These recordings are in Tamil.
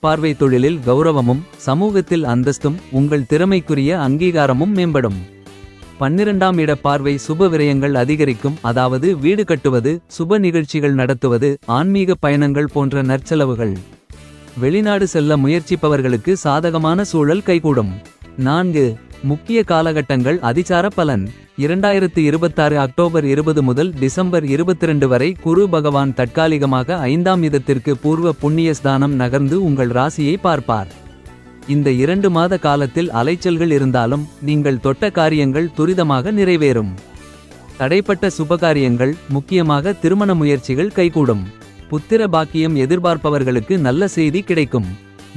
பார்வை தொழிலில் கௌரவமும் சமூகத்தில் அந்தஸ்தும் உங்கள் திறமைக்குரிய அங்கீகாரமும் மேம்படும். 12ஆம் இட பார்வை சுப விரயங்கள் அதிகரிக்கும், அதாவது வீடு கட்டுவது, சுப நிகழ்ச்சிகள் நடத்துவது, ஆன்மீக பயணங்கள் போன்ற நற்செலவுகள். வெளிநாடு செல்ல முயற்சிப்பவர்களுக்கு சாதகமான சூழல் கைகூடும். 4. முக்கிய காலகட்டங்கள் அதிசார பலன். 2026 அக்டோபர் 20 முதல் டிசம்பர் 22 வரை குரு பகவான் தற்காலிகமாக 5ஆம் இடத்திற்கு பூர்வ புண்ணிய ஸ்தானம் நகர்ந்து உங்கள் ராசியை பார்ப்பார். இந்த 2 மாத காலத்தில் அலைச்சல்கள் இருந்தாலும் நீங்கள் தொட்ட காரியங்கள் துரிதமாக நிறைவேறும். தடைப்பட்ட சுபகாரியங்கள், முக்கியமாக திருமண முயற்சிகள் கைகூடும். புத்திர பாக்கியம் எதிர்பார்ப்பவர்களுக்கு நல்ல செய்தி கிடைக்கும்.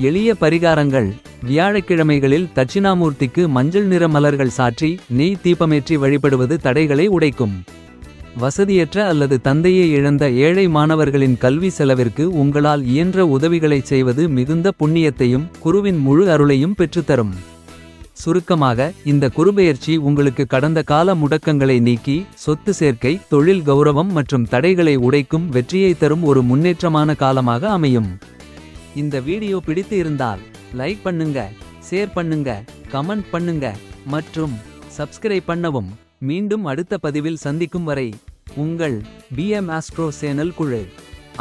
எளிய பரிகாரங்கள். வியாழக்கிழமைகளில் தட்சிணாமூர்த்திக்கு மஞ்சள் நிற மலர்கள் சாற்றி நெய் தீபமேற்றி வழிபடுவது தடைகளை உடைக்கும். வசதியற்ற அல்லது தந்தையை இழந்த ஏழை மாணவர்களின் கல்வி செலவிற்கு உங்களால் இயன்ற உதவிகளைச் செய்வது மிகுந்த புண்ணியத்தையும் குருவின் முழு அருளையும் பெற்றுத்தரும். சுருக்கமாக, இந்த குருபெயர்ச்சி உங்களுக்கு கடந்த கால முடக்கங்களை நீக்கி சொத்து சேர்க்கை, தொழில் கௌரவம் மற்றும் தடைகளை உடைக்கும் வெற்றியை தரும் ஒரு முன்னேற்றமான காலமாக அமையும். இந்த வீடியோ பிடித்து இருந்தால் லைக் பண்ணுங்க, ஷேர் பண்ணுங்க, கமெண்ட் பண்ணுங்க மற்றும் சப்ஸ்கிரைப் பண்ணவும். மீண்டும் அடுத்த பதிவில் சந்திக்கும் வரை உங்கள் BM ஆஸ்ட்ரோ சேனல் குழு.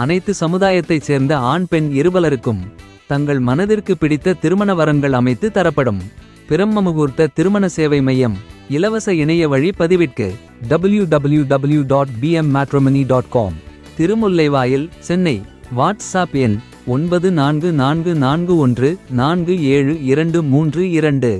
அனைத்து சமுதாயத்தைச் சேர்ந்த ஆண் பெண் இருபலருக்கும் தங்கள் மனதிற்கு பிடித்த திருமண வரன்கள் அமைத்து தரப்படும். பிரம்ம முகூர்த்த திருமண சேவை மையம். இலவச இணைய வழி பதிவிற்கு www.bmmatrimony.com. திருமுல்லைவாயில், சென்னை. வாட்ஸ்அப் எண் 9444147232.